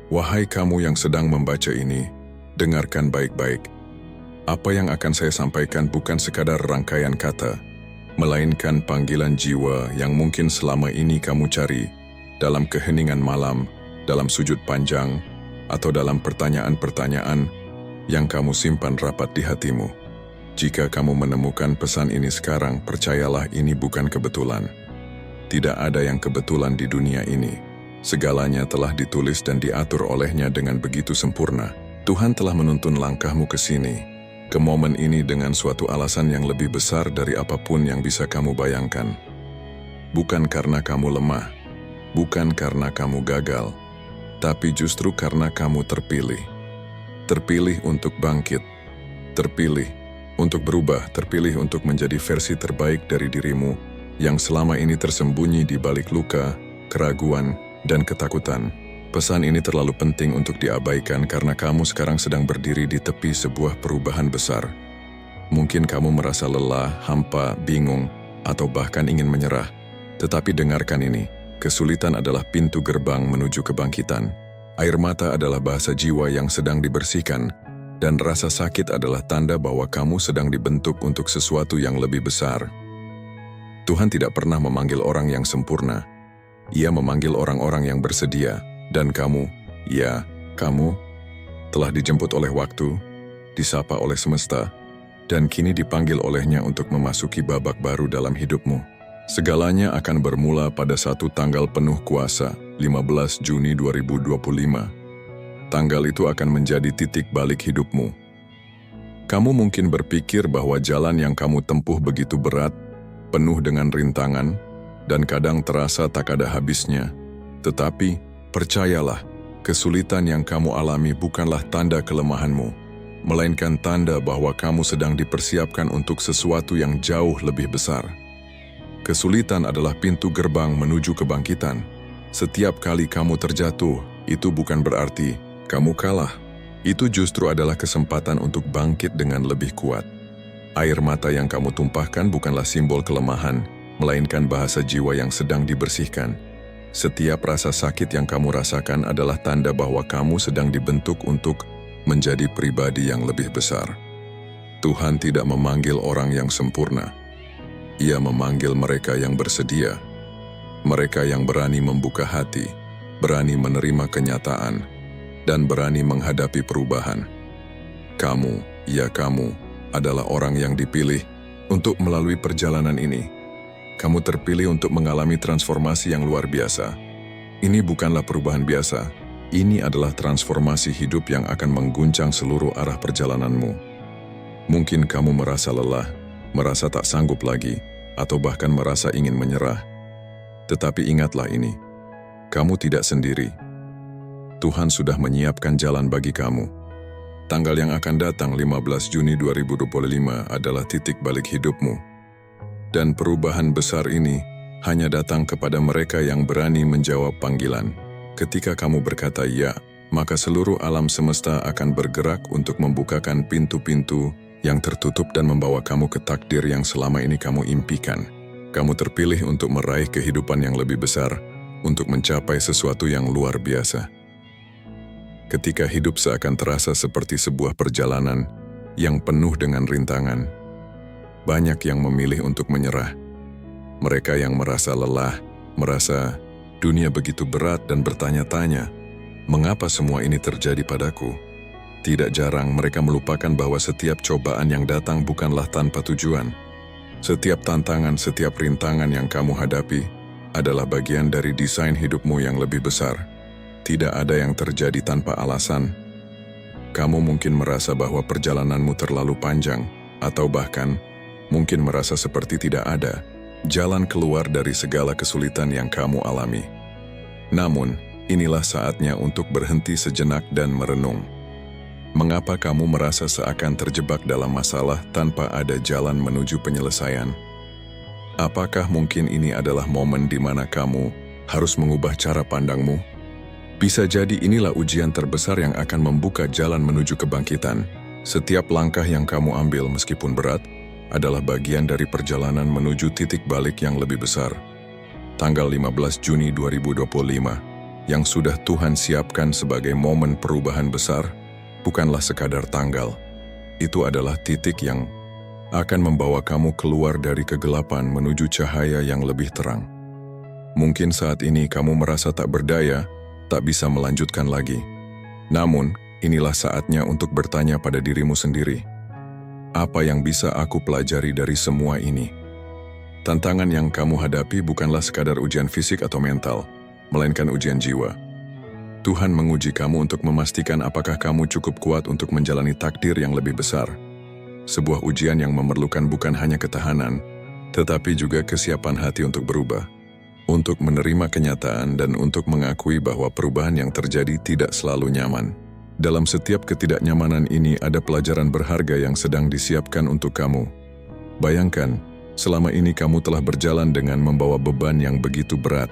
Wahai kamu yang sedang membaca ini, dengarkan baik-baik. Apa yang akan saya sampaikan bukan sekadar rangkaian kata, melainkan panggilan jiwa yang mungkin selama ini kamu cari dalam keheningan malam, dalam sujud panjang, atau dalam pertanyaan-pertanyaan yang kamu simpan rapat di hatimu. Jika kamu menemukan pesan ini sekarang, percayalah ini bukan kebetulan. Tidak ada yang kebetulan di dunia ini. Segalanya telah ditulis dan diatur olehnya dengan begitu sempurna. Tuhan telah menuntun langkahmu ke sini, ke momen ini dengan suatu alasan yang lebih besar dari apapun yang bisa kamu bayangkan. Bukan karena kamu lemah, bukan karena kamu gagal, tapi justru karena kamu terpilih. Terpilih untuk bangkit, terpilih untuk berubah, terpilih untuk menjadi versi terbaik dari dirimu yang selama ini tersembunyi di balik luka, keraguan, dan ketakutan. Pesan ini terlalu penting untuk diabaikan karena kamu sekarang sedang berdiri di tepi sebuah perubahan besar. Mungkin kamu merasa lelah, hampa, bingung, atau bahkan ingin menyerah. Tetapi dengarkan ini, kesulitan adalah pintu gerbang menuju kebangkitan. Air mata adalah bahasa jiwa yang sedang dibersihkan, dan rasa sakit adalah tanda bahwa kamu sedang dibentuk untuk sesuatu yang lebih besar. Tuhan tidak pernah memanggil orang yang sempurna. Ia memanggil orang-orang yang bersedia, dan kamu, ya, kamu, telah dijemput oleh waktu, disapa oleh semesta, dan kini dipanggil olehnya untuk memasuki babak baru dalam hidupmu. Segalanya akan bermula pada satu tanggal penuh kuasa, 15 Juni 2025. Tanggal itu akan menjadi titik balik hidupmu. Kamu mungkin berpikir bahwa jalan yang kamu tempuh begitu berat, penuh dengan rintangan, dan kadang terasa tak ada habisnya. Tetapi, percayalah, kesulitan yang kamu alami bukanlah tanda kelemahanmu, melainkan tanda bahwa kamu sedang dipersiapkan untuk sesuatu yang jauh lebih besar. Kesulitan adalah pintu gerbang menuju kebangkitan. Setiap kali kamu terjatuh, itu bukan berarti kamu kalah. Itu justru adalah kesempatan untuk bangkit dengan lebih kuat. Air mata yang kamu tumpahkan bukanlah simbol kelemahan, melainkan bahasa jiwa yang sedang dibersihkan. Setiap rasa sakit yang kamu rasakan adalah tanda bahwa kamu sedang dibentuk untuk menjadi pribadi yang lebih besar. Tuhan tidak memanggil orang yang sempurna. Ia memanggil mereka yang bersedia. Mereka yang berani membuka hati, berani menerima kenyataan, dan berani menghadapi perubahan. Kamu, ya kamu, adalah orang yang dipilih untuk melalui perjalanan ini. Kamu terpilih untuk mengalami transformasi yang luar biasa. Ini bukanlah perubahan biasa. Ini adalah transformasi hidup yang akan mengguncang seluruh arah perjalananmu. Mungkin kamu merasa lelah, merasa tak sanggup lagi, atau bahkan merasa ingin menyerah. Tetapi ingatlah ini, kamu tidak sendiri. Tuhan sudah menyiapkan jalan bagi kamu. Tanggal yang akan datang 15 Juni 2025 adalah titik balik hidupmu. Dan perubahan besar ini hanya datang kepada mereka yang berani menjawab panggilan. Ketika kamu berkata ya, maka seluruh alam semesta akan bergerak untuk membukakan pintu-pintu yang tertutup dan membawa kamu ke takdir yang selama ini kamu impikan. Kamu terpilih untuk meraih kehidupan yang lebih besar, untuk mencapai sesuatu yang luar biasa. Ketika hidup seakan terasa seperti sebuah perjalanan yang penuh dengan rintangan, banyak yang memilih untuk menyerah. Mereka yang merasa lelah, merasa dunia begitu berat dan bertanya-tanya, mengapa semua ini terjadi padaku? Tidak jarang mereka melupakan bahwa setiap cobaan yang datang bukanlah tanpa tujuan. Setiap tantangan, setiap rintangan yang kamu hadapi adalah bagian dari desain hidupmu yang lebih besar. Tidak ada yang terjadi tanpa alasan. Kamu mungkin merasa bahwa perjalananmu terlalu panjang, atau bahkan mungkin merasa seperti tidak ada jalan keluar dari segala kesulitan yang kamu alami. Namun, inilah saatnya untuk berhenti sejenak dan merenung. Mengapa kamu merasa seakan terjebak dalam masalah tanpa ada jalan menuju penyelesaian? Apakah mungkin ini adalah momen di mana kamu harus mengubah cara pandangmu? Bisa jadi inilah ujian terbesar yang akan membuka jalan menuju kebangkitan. Setiap langkah yang kamu ambil meskipun berat, adalah bagian dari perjalanan menuju titik balik yang lebih besar. Tanggal 15 Juni 2025. yang sudah Tuhan siapkan sebagai momen perubahan besar bukanlah sekadar tanggal. Itu adalah titik yang akan membawa kamu keluar dari kegelapan menuju cahaya yang lebih terang. Mungkin saat ini kamu merasa tak berdaya, tak bisa melanjutkan lagi. Namun, inilah saatnya untuk bertanya pada dirimu sendiri. Apa yang bisa aku pelajari dari semua ini? Tantangan yang kamu hadapi bukanlah sekadar ujian fisik atau mental, melainkan ujian jiwa. Tuhan menguji kamu untuk memastikan apakah kamu cukup kuat untuk menjalani takdir yang lebih besar. Sebuah ujian yang memerlukan bukan hanya ketahanan, tetapi juga kesiapan hati untuk berubah, untuk menerima kenyataan dan untuk mengakui bahwa perubahan yang terjadi tidak selalu nyaman. Dalam setiap ketidaknyamanan ini ada pelajaran berharga yang sedang disiapkan untuk kamu. Bayangkan, selama ini kamu telah berjalan dengan membawa beban yang begitu berat.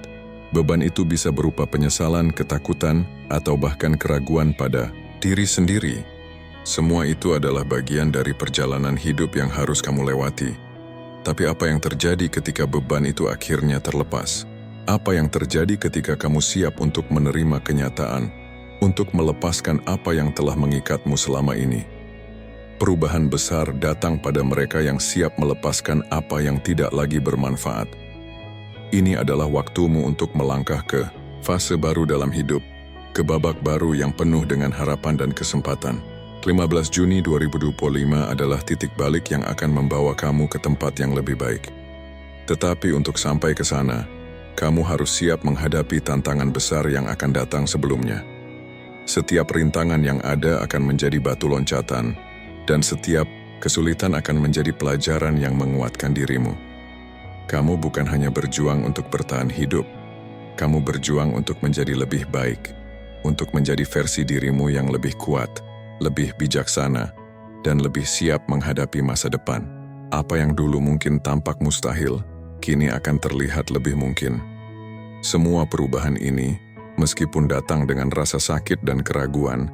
Beban itu bisa berupa penyesalan, ketakutan, atau bahkan keraguan pada diri sendiri. Semua itu adalah bagian dari perjalanan hidup yang harus kamu lewati. Tapi apa yang terjadi ketika beban itu akhirnya terlepas? Apa yang terjadi ketika kamu siap untuk menerima kenyataan, untuk melepaskan apa yang telah mengikatmu selama ini? Perubahan besar datang pada mereka yang siap melepaskan apa yang tidak lagi bermanfaat. Ini adalah waktumu untuk melangkah ke fase baru dalam hidup, ke babak baru yang penuh dengan harapan dan kesempatan. 15 Juni 2025 adalah titik balik yang akan membawa kamu ke tempat yang lebih baik. Tetapi untuk sampai ke sana, kamu harus siap menghadapi tantangan besar yang akan datang sebelumnya. Setiap rintangan yang ada akan menjadi batu loncatan, dan setiap kesulitan akan menjadi pelajaran yang menguatkan dirimu. Kamu bukan hanya berjuang untuk bertahan hidup, kamu berjuang untuk menjadi lebih baik, untuk menjadi versi dirimu yang lebih kuat, lebih bijaksana, dan lebih siap menghadapi masa depan. Apa yang dulu mungkin tampak mustahil, kini akan terlihat lebih mungkin. Semua perubahan ini, meskipun datang dengan rasa sakit dan keraguan,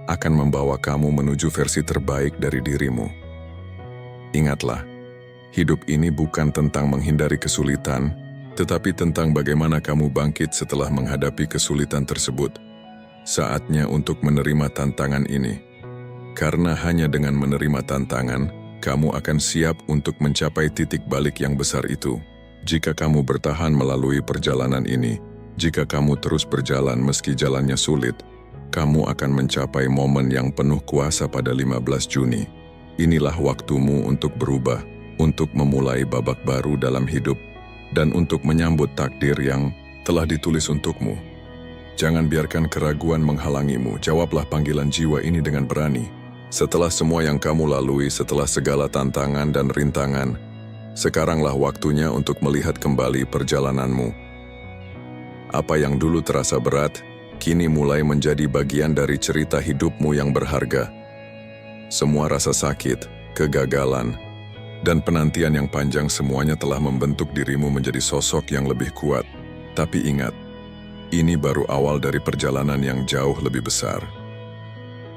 akan membawa kamu menuju versi terbaik dari dirimu. Ingatlah, hidup ini bukan tentang menghindari kesulitan, tetapi tentang bagaimana kamu bangkit setelah menghadapi kesulitan tersebut. Saatnya untuk menerima tantangan ini. Karena hanya dengan menerima tantangan, kamu akan siap untuk mencapai titik balik yang besar itu. Jika kamu bertahan melalui perjalanan ini, jika kamu terus berjalan meski jalannya sulit, kamu akan mencapai momen yang penuh kuasa pada 15 Juni. Inilah waktumu untuk berubah, untuk memulai babak baru dalam hidup, dan untuk menyambut takdir yang telah ditulis untukmu. Jangan biarkan keraguan menghalangimu, jawablah panggilan jiwa ini dengan berani. Setelah semua yang kamu lalui, setelah segala tantangan dan rintangan, sekaranglah waktunya untuk melihat kembali perjalananmu. Apa yang dulu terasa berat, kini mulai menjadi bagian dari cerita hidupmu yang berharga. Semua rasa sakit, kegagalan, dan penantian yang panjang semuanya telah membentuk dirimu menjadi sosok yang lebih kuat. Tapi ingat, ini baru awal dari perjalanan yang jauh lebih besar.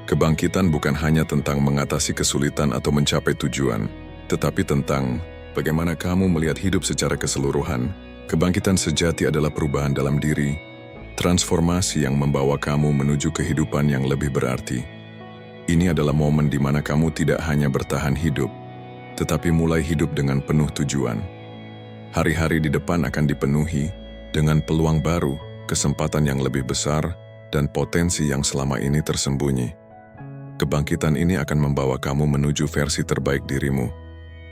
Kebangkitan bukan hanya tentang mengatasi kesulitan atau mencapai tujuan, tetapi tentang bagaimana kamu melihat hidup secara keseluruhan. Kebangkitan sejati adalah perubahan dalam diri, transformasi yang membawa kamu menuju kehidupan yang lebih berarti. Ini adalah momen di mana kamu tidak hanya bertahan hidup, tetapi mulai hidup dengan penuh tujuan. Hari-hari di depan akan dipenuhi dengan peluang baru, kesempatan yang lebih besar, dan potensi yang selama ini tersembunyi. Kebangkitan ini akan membawa kamu menuju versi terbaik dirimu,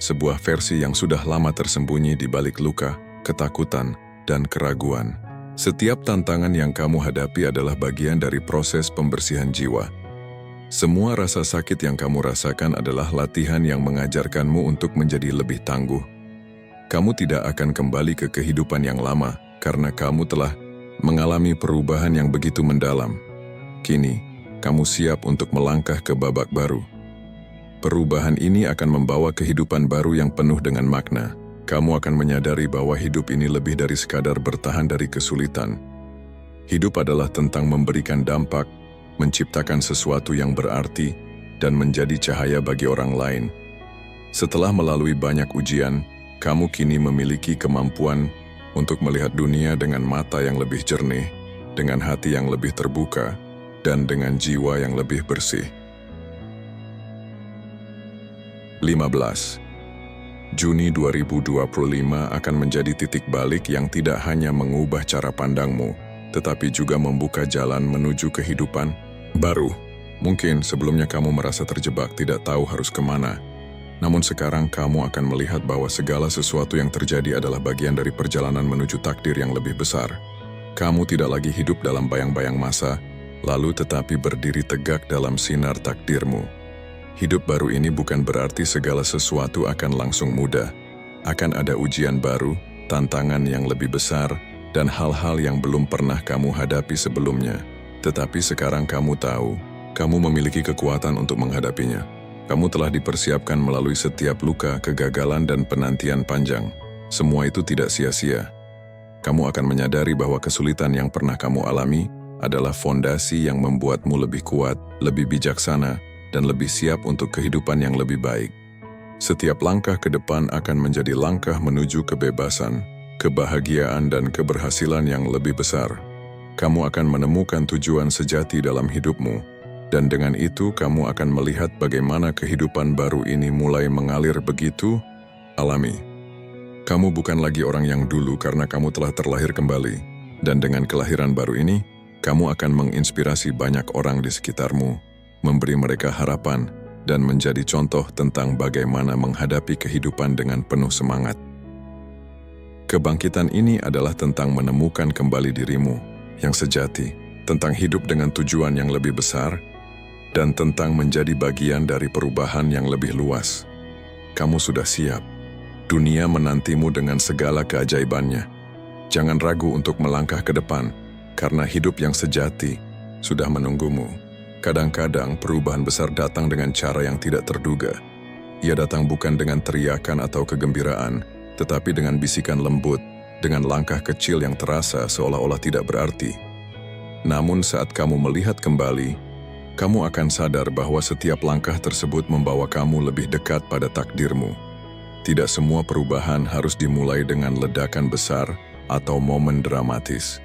sebuah versi yang sudah lama tersembunyi di balik luka, ketakutan, dan keraguan. Setiap tantangan yang kamu hadapi adalah bagian dari proses pembersihan jiwa. Semua rasa sakit yang kamu rasakan adalah latihan yang mengajarkanmu untuk menjadi lebih tangguh. Kamu tidak akan kembali ke kehidupan yang lama karena kamu telah mengalami perubahan yang begitu mendalam. Kini, kamu siap untuk melangkah ke babak baru. Perubahan ini akan membawa kehidupan baru yang penuh dengan makna. Kamu akan menyadari bahwa hidup ini lebih dari sekadar bertahan dari kesulitan. Hidup adalah tentang memberikan dampak, menciptakan sesuatu yang berarti, dan menjadi cahaya bagi orang lain. Setelah melalui banyak ujian, kamu kini memiliki kemampuan untuk melihat dunia dengan mata yang lebih jernih, dengan hati yang lebih terbuka, dan dengan jiwa yang lebih bersih. 15. Juni 2025 akan menjadi titik balik yang tidak hanya mengubah cara pandangmu, tetapi juga membuka jalan menuju kehidupan baru. Mungkin sebelumnya kamu merasa terjebak, tidak tahu harus kemana. Namun sekarang kamu akan melihat bahwa segala sesuatu yang terjadi adalah bagian dari perjalanan menuju takdir yang lebih besar. Kamu tidak lagi hidup dalam bayang-bayang masa lalu, tetapi berdiri tegak dalam sinar takdirmu. Hidup baru ini bukan berarti segala sesuatu akan langsung mudah. Akan ada ujian baru, tantangan yang lebih besar, dan hal-hal yang belum pernah kamu hadapi sebelumnya. Tetapi sekarang kamu tahu, kamu memiliki kekuatan untuk menghadapinya. Kamu telah dipersiapkan melalui setiap luka, kegagalan, dan penantian panjang. Semua itu tidak sia-sia. Kamu akan menyadari bahwa kesulitan yang pernah kamu alami adalah fondasi yang membuatmu lebih kuat, lebih bijaksana, dan lebih siap untuk kehidupan yang lebih baik. Setiap langkah ke depan akan menjadi langkah menuju kebebasan, kebahagiaan, dan keberhasilan yang lebih besar. Kamu akan menemukan tujuan sejati dalam hidupmu, dan dengan itu kamu akan melihat bagaimana kehidupan baru ini mulai mengalir begitu alami. Kamu bukan lagi orang yang dulu karena kamu telah terlahir kembali, dan dengan kelahiran baru ini, kamu akan menginspirasi banyak orang di sekitarmu, memberi mereka harapan, dan menjadi contoh tentang bagaimana menghadapi kehidupan dengan penuh semangat. Kebangkitan ini adalah tentang menemukan kembali dirimu yang sejati, tentang hidup dengan tujuan yang lebih besar, dan tentang menjadi bagian dari perubahan yang lebih luas. Kamu sudah siap. Dunia menantimu dengan segala keajaibannya. Jangan ragu untuk melangkah ke depan, karena hidup yang sejati sudah menunggumu. Kadang-kadang perubahan besar datang dengan cara yang tidak terduga. Ia datang bukan dengan teriakan atau kegembiraan, tetapi dengan bisikan lembut, dengan langkah kecil yang terasa seolah-olah tidak berarti. Namun saat kamu melihat kembali, kamu akan sadar bahwa setiap langkah tersebut membawa kamu lebih dekat pada takdirmu. Tidak semua perubahan harus dimulai dengan ledakan besar atau momen dramatis.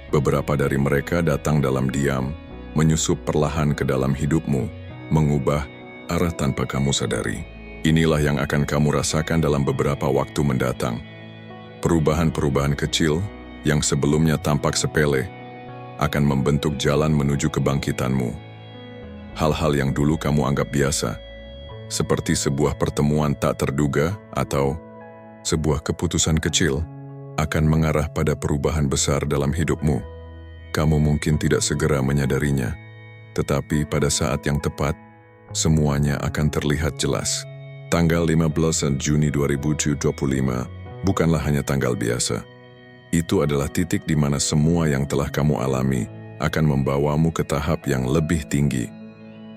Beberapa dari mereka datang dalam diam, menyusup perlahan ke dalam hidupmu, mengubah arah tanpa kamu sadari. Inilah yang akan kamu rasakan dalam beberapa waktu mendatang. Perubahan-perubahan kecil yang sebelumnya tampak sepele akan membentuk jalan menuju kebangkitanmu. Hal-hal yang dulu kamu anggap biasa, seperti sebuah pertemuan tak terduga atau sebuah keputusan kecil, akan mengarah pada perubahan besar dalam hidupmu. Kamu mungkin tidak segera menyadarinya, tetapi pada saat yang tepat, semuanya akan terlihat jelas. Tanggal 15 Juni 2025 bukanlah hanya tanggal biasa. Itu adalah titik di mana semua yang telah kamu alami akan membawamu ke tahap yang lebih tinggi.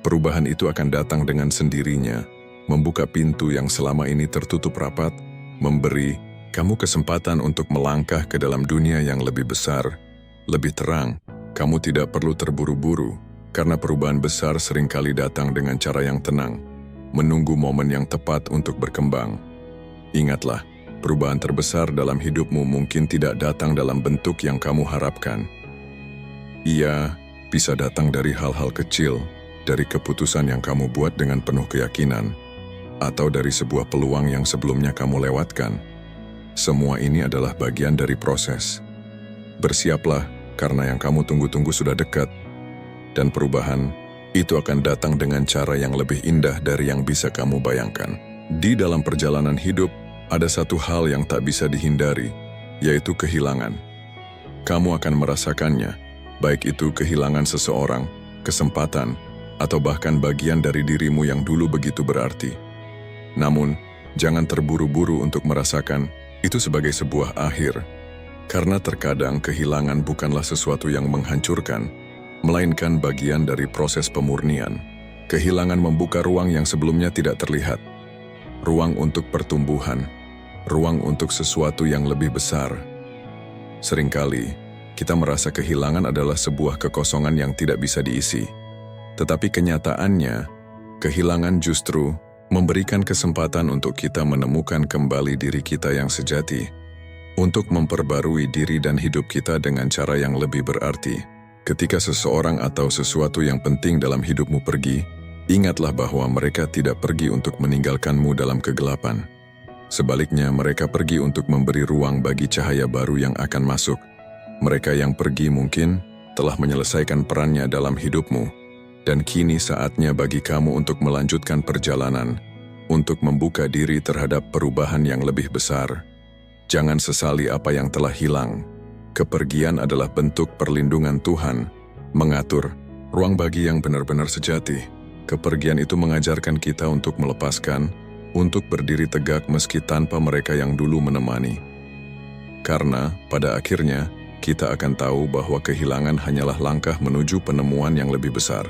Perubahan itu akan datang dengan sendirinya, membuka pintu yang selama ini tertutup rapat, memberi kamu kesempatan untuk melangkah ke dalam dunia yang lebih besar, lebih terang. Kamu tidak perlu terburu-buru, karena perubahan besar seringkali datang dengan cara yang tenang, menunggu momen yang tepat untuk berkembang. Ingatlah, perubahan terbesar dalam hidupmu mungkin tidak datang dalam bentuk yang kamu harapkan. Ia bisa datang dari hal-hal kecil, dari keputusan yang kamu buat dengan penuh keyakinan, atau dari sebuah peluang yang sebelumnya kamu lewatkan. Semua ini adalah bagian dari proses. Bersiaplah, karena yang kamu tunggu-tunggu sudah dekat, dan perubahan itu akan datang dengan cara yang lebih indah dari yang bisa kamu bayangkan. Di dalam perjalanan hidup, ada satu hal yang tak bisa dihindari, yaitu kehilangan. Kamu akan merasakannya, baik itu kehilangan seseorang, kesempatan, atau bahkan bagian dari dirimu yang dulu begitu berarti. Namun, jangan terburu-buru untuk merasakan itu sebagai sebuah akhir. Karena terkadang kehilangan bukanlah sesuatu yang menghancurkan, melainkan bagian dari proses pemurnian. Kehilangan membuka ruang yang sebelumnya tidak terlihat. Ruang untuk pertumbuhan, ruang untuk sesuatu yang lebih besar. Seringkali, kita merasa kehilangan adalah sebuah kekosongan yang tidak bisa diisi. Tetapi kenyataannya, kehilangan justru memberikan kesempatan untuk kita menemukan kembali diri kita yang sejati. untuk memperbarui diri dan hidup kita dengan cara yang lebih berarti. Ketika seseorang atau sesuatu yang penting dalam hidupmu pergi, ingatlah bahwa mereka tidak pergi untuk meninggalkanmu dalam kegelapan. Sebaliknya, mereka pergi untuk memberi ruang bagi cahaya baru yang akan masuk. Mereka yang pergi mungkin telah menyelesaikan perannya dalam hidupmu, dan kini saatnya bagi kamu untuk melanjutkan perjalanan, untuk membuka diri terhadap perubahan yang lebih besar. Jangan sesali apa yang telah hilang. Kepergian adalah bentuk perlindungan Tuhan, mengatur ruang bagi yang benar-benar sejati. Kepergian itu mengajarkan kita untuk melepaskan, untuk berdiri tegak meski tanpa mereka yang dulu menemani. Karena pada akhirnya, kita akan tahu bahwa kehilangan hanyalah langkah menuju penemuan yang lebih besar.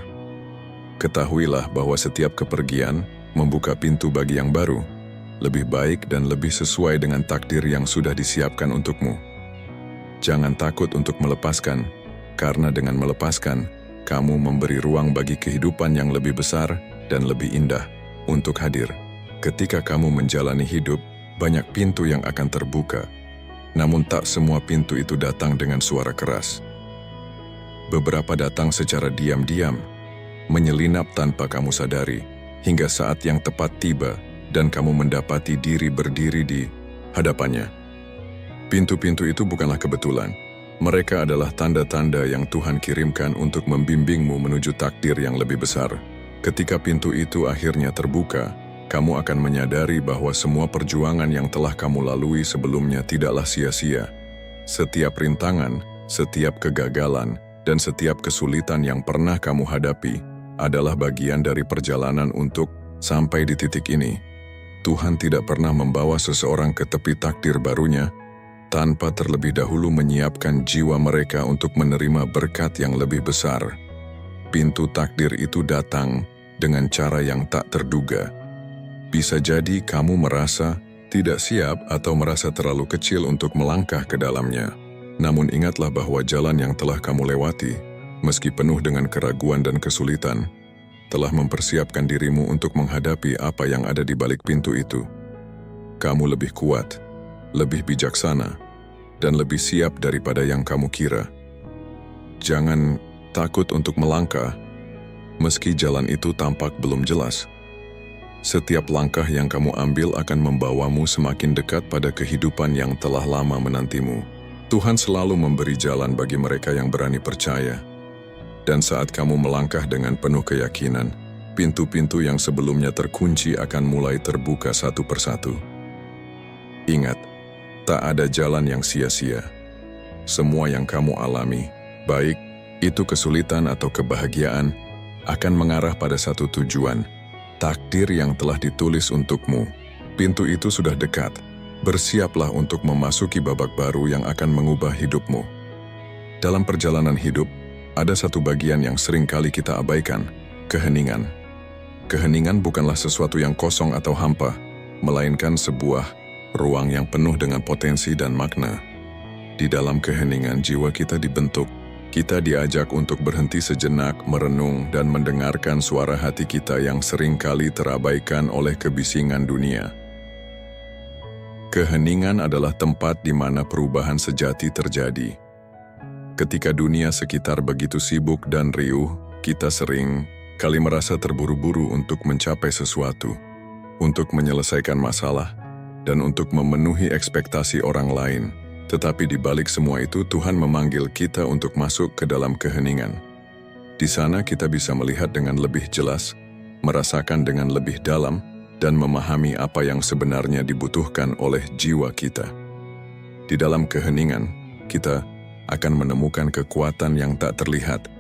Ketahuilah bahwa setiap kepergian membuka pintu bagi yang baru, lebih baik dan lebih sesuai dengan takdir yang sudah disiapkan untukmu. Jangan takut untuk melepaskan, karena dengan melepaskan, kamu memberi ruang bagi kehidupan yang lebih besar dan lebih indah untuk hadir. Ketika kamu menjalani hidup, banyak pintu yang akan terbuka. Namun tak semua pintu itu datang dengan suara keras. Beberapa datang secara diam-diam, menyelinap tanpa kamu sadari, hingga saat yang tepat tiba dan kamu mendapati diri berdiri di hadapannya. Pintu-pintu itu bukanlah kebetulan. Mereka adalah tanda-tanda yang Tuhan kirimkan untuk membimbingmu menuju takdir yang lebih besar. Ketika pintu itu akhirnya terbuka, kamu akan menyadari bahwa semua perjuangan yang telah kamu lalui sebelumnya tidaklah sia-sia. Setiap rintangan, setiap kegagalan, dan setiap kesulitan yang pernah kamu hadapi adalah bagian dari perjalanan untuk sampai di titik ini. Tuhan tidak pernah membawa seseorang ke tepi takdir barunya tanpa terlebih dahulu menyiapkan jiwa mereka untuk menerima berkat yang lebih besar. Pintu takdir itu datang dengan cara yang tak terduga. Bisa jadi kamu merasa tidak siap atau merasa terlalu kecil untuk melangkah ke dalamnya. Namun ingatlah bahwa jalan yang telah kamu lewati, meski penuh dengan keraguan dan kesulitan, telah mempersiapkan dirimu untuk menghadapi apa yang ada di balik pintu itu. Kamu lebih kuat, lebih bijaksana, dan lebih siap daripada yang kamu kira. Jangan takut untuk melangkah, meski jalan itu tampak belum jelas. Setiap langkah yang kamu ambil akan membawamu semakin dekat pada kehidupan yang telah lama menantimu. Tuhan selalu memberi jalan bagi mereka yang berani percaya. Dan saat kamu melangkah dengan penuh keyakinan, pintu-pintu yang sebelumnya terkunci akan mulai terbuka satu persatu. Ingat, tak ada jalan yang sia-sia. Semua yang kamu alami, baik itu kesulitan atau kebahagiaan, akan mengarah pada satu tujuan, takdir yang telah ditulis untukmu. Pintu itu sudah dekat. Bersiaplah untuk memasuki babak baru yang akan mengubah hidupmu. Dalam perjalanan hidup, ada satu bagian yang sering kali kita abaikan, keheningan. Keheningan bukanlah sesuatu yang kosong atau hampa, melainkan sebuah ruang yang penuh dengan potensi dan makna. Di dalam keheningan jiwa kita dibentuk. Kita diajak untuk berhenti sejenak, merenung, dan mendengarkan suara hati kita yang sering kali terabaikan oleh kebisingan dunia. Keheningan adalah tempat di mana perubahan sejati terjadi. Ketika dunia sekitar begitu sibuk dan riuh, kita sering kali merasa terburu-buru untuk mencapai sesuatu, untuk menyelesaikan masalah, dan untuk memenuhi ekspektasi orang lain. Tetapi di balik semua itu, Tuhan memanggil kita untuk masuk ke dalam keheningan. Di sana kita bisa melihat dengan lebih jelas, merasakan dengan lebih dalam, dan memahami apa yang sebenarnya dibutuhkan oleh jiwa kita. Di dalam keheningan, kita akan menemukan kekuatan yang tak terlihat.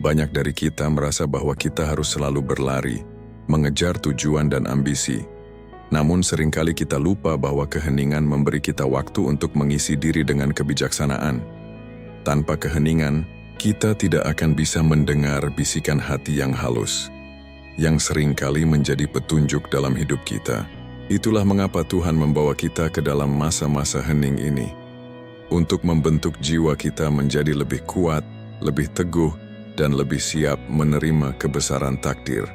Banyak dari kita merasa bahwa kita harus selalu berlari, mengejar tujuan dan ambisi. Namun seringkali kita lupa bahwa keheningan memberi kita waktu untuk mengisi diri dengan kebijaksanaan. Tanpa keheningan, kita tidak akan bisa mendengar bisikan hati yang halus, yang seringkali menjadi petunjuk dalam hidup kita. Itulah mengapa Tuhan membawa kita ke dalam masa-masa hening ini, untuk membentuk jiwa kita menjadi lebih kuat, lebih teguh, dan lebih siap menerima kebesaran takdir.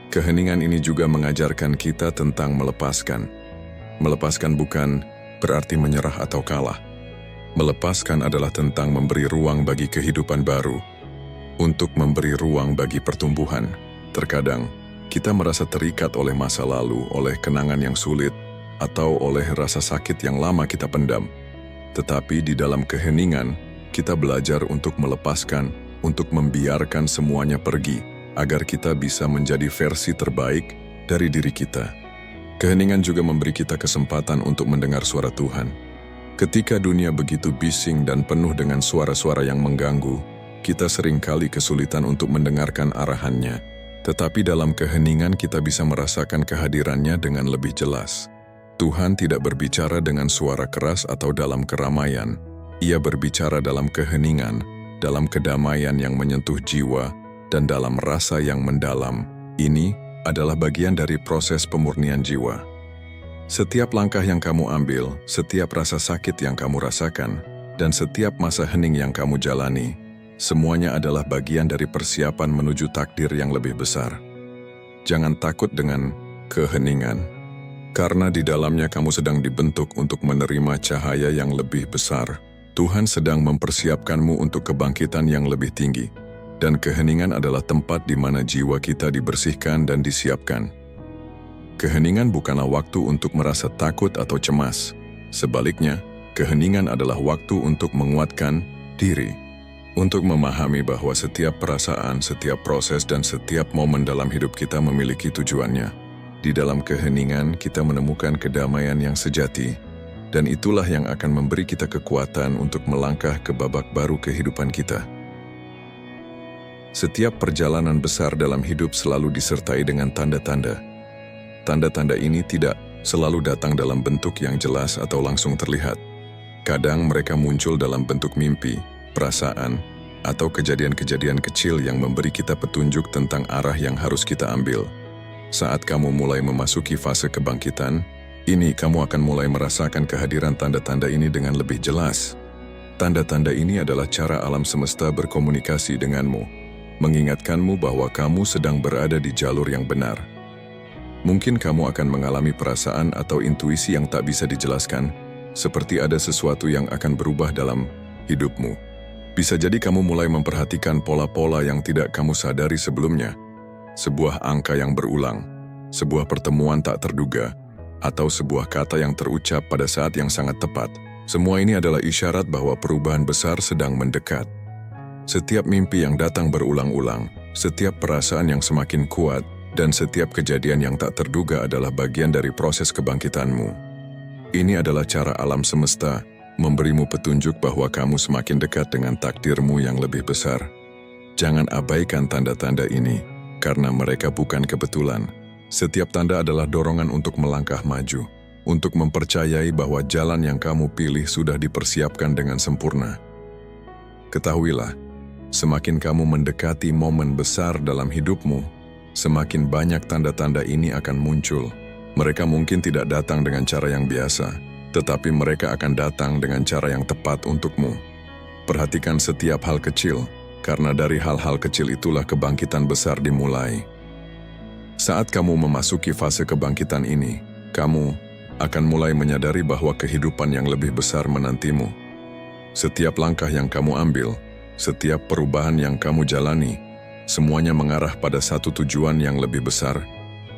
Keheningan ini juga mengajarkan kita tentang melepaskan. Melepaskan bukan berarti menyerah atau kalah. Melepaskan adalah tentang memberi ruang bagi kehidupan baru, untuk memberi ruang bagi pertumbuhan. Terkadang, kita merasa terikat oleh masa lalu, oleh kenangan yang sulit, atau oleh rasa sakit yang lama kita pendam. Tetapi di dalam keheningan, kita belajar untuk melepaskan, untuk membiarkan semuanya pergi, agar kita bisa menjadi versi terbaik dari diri kita. Keheningan juga memberi kita kesempatan untuk mendengar suara Tuhan. Ketika dunia begitu bising dan penuh dengan suara-suara yang mengganggu, kita seringkali kesulitan untuk mendengarkan arahannya. Tetapi dalam keheningan kita bisa merasakan kehadirannya dengan lebih jelas. Tuhan tidak berbicara dengan suara keras atau dalam keramaian. Ia berbicara dalam keheningan, dalam kedamaian yang menyentuh jiwa, dan dalam rasa yang mendalam. Ini adalah bagian dari proses pemurnian jiwa. Setiap langkah yang kamu ambil, setiap rasa sakit yang kamu rasakan, dan setiap masa hening yang kamu jalani, semuanya adalah bagian dari persiapan menuju takdir yang lebih besar. Jangan takut dengan keheningan, karena di dalamnya kamu sedang dibentuk untuk menerima cahaya yang lebih besar. Tuhan sedang mempersiapkanmu untuk kebangkitan yang lebih tinggi, dan keheningan adalah tempat di mana jiwa kita dibersihkan dan disiapkan. Keheningan bukanlah waktu untuk merasa takut atau cemas. Sebaliknya, keheningan adalah waktu untuk menguatkan diri, untuk memahami bahwa setiap perasaan, setiap proses, dan setiap momen dalam hidup kita memiliki tujuannya. Di dalam keheningan, kita menemukan kedamaian yang sejati, dan itulah yang akan memberi kita kekuatan untuk melangkah ke babak baru kehidupan kita. Setiap perjalanan besar dalam hidup selalu disertai dengan tanda-tanda. Tanda-tanda ini tidak selalu datang dalam bentuk yang jelas atau langsung terlihat. Kadang mereka muncul dalam bentuk mimpi, perasaan, atau kejadian-kejadian kecil yang memberi kita petunjuk tentang arah yang harus kita ambil. Saat kamu mulai memasuki fase kebangkitan, ini kamu akan mulai merasakan kehadiran tanda-tanda ini dengan lebih jelas. Tanda-tanda ini adalah cara alam semesta berkomunikasi denganmu, mengingatkanmu bahwa kamu sedang berada di jalur yang benar. Mungkin kamu akan mengalami perasaan atau intuisi yang tak bisa dijelaskan, seperti ada sesuatu yang akan berubah dalam hidupmu. Bisa jadi kamu mulai memperhatikan pola-pola yang tidak kamu sadari sebelumnya, sebuah angka yang berulang, sebuah pertemuan tak terduga, atau sebuah kata yang terucap pada saat yang sangat tepat. Semua ini adalah isyarat bahwa perubahan besar sedang mendekat. Setiap mimpi yang datang berulang-ulang, setiap perasaan yang semakin kuat, dan setiap kejadian yang tak terduga adalah bagian dari proses kebangkitanmu. Ini adalah cara alam semesta memberimu petunjuk bahwa kamu semakin dekat dengan takdirmu yang lebih besar. Jangan abaikan tanda-tanda ini, karena mereka bukan kebetulan. Setiap tanda adalah dorongan untuk melangkah maju, untuk mempercayai bahwa jalan yang kamu pilih sudah dipersiapkan dengan sempurna. Ketahuilah, semakin kamu mendekati momen besar dalam hidupmu, semakin banyak tanda-tanda ini akan muncul. Mereka mungkin tidak datang dengan cara yang biasa, tetapi mereka akan datang dengan cara yang tepat untukmu. Perhatikan setiap hal kecil, karena dari hal-hal kecil itulah kebangkitan besar dimulai. Saat kamu memasuki fase kebangkitan ini, kamu akan mulai menyadari bahwa kehidupan yang lebih besar menantimu. Setiap langkah yang kamu ambil, setiap perubahan yang kamu jalani, semuanya mengarah pada satu tujuan yang lebih besar.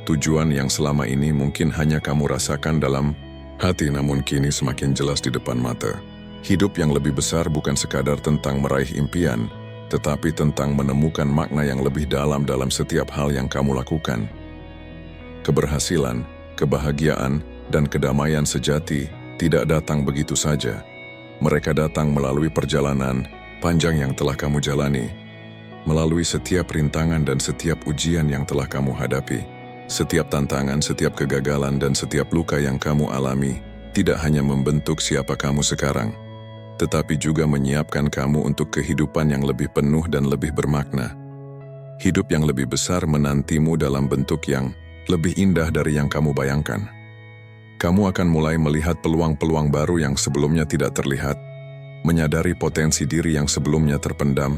Tujuan yang selama ini mungkin hanya kamu rasakan dalam hati, namun kini semakin jelas di depan mata. Hidup yang lebih besar bukan sekadar tentang meraih impian, tetapi tentang menemukan makna yang lebih dalam setiap hal yang kamu lakukan. Keberhasilan, kebahagiaan, dan kedamaian sejati tidak datang begitu saja. Mereka datang melalui perjalanan panjang yang telah kamu jalani, melalui setiap rintangan dan setiap ujian yang telah kamu hadapi. Setiap tantangan, setiap kegagalan, dan setiap luka yang kamu alami tidak hanya membentuk siapa kamu sekarang, tetapi juga menyiapkan kamu untuk kehidupan yang lebih penuh dan lebih bermakna. Hidup yang lebih besar menantimu dalam bentuk yang lebih indah dari yang kamu bayangkan. Kamu akan mulai melihat peluang-peluang baru yang sebelumnya tidak terlihat, menyadari potensi diri yang sebelumnya terpendam,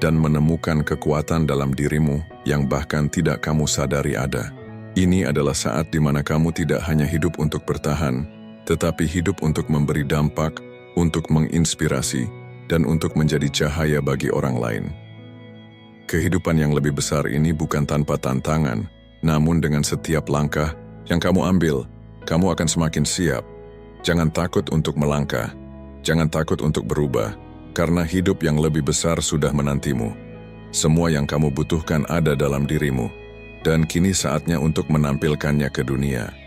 dan menemukan kekuatan dalam dirimu yang bahkan tidak kamu sadari ada. Ini adalah saat di mana kamu tidak hanya hidup untuk bertahan, tetapi hidup untuk memberi dampak, untuk menginspirasi, dan untuk menjadi cahaya bagi orang lain. Kehidupan yang lebih besar ini bukan tanpa tantangan, namun dengan setiap langkah yang kamu ambil, kamu akan semakin siap. Jangan takut untuk melangkah, jangan takut untuk berubah, karena hidup yang lebih besar sudah menantimu. Semua yang kamu butuhkan ada dalam dirimu, dan kini saatnya untuk menampilkannya ke dunia.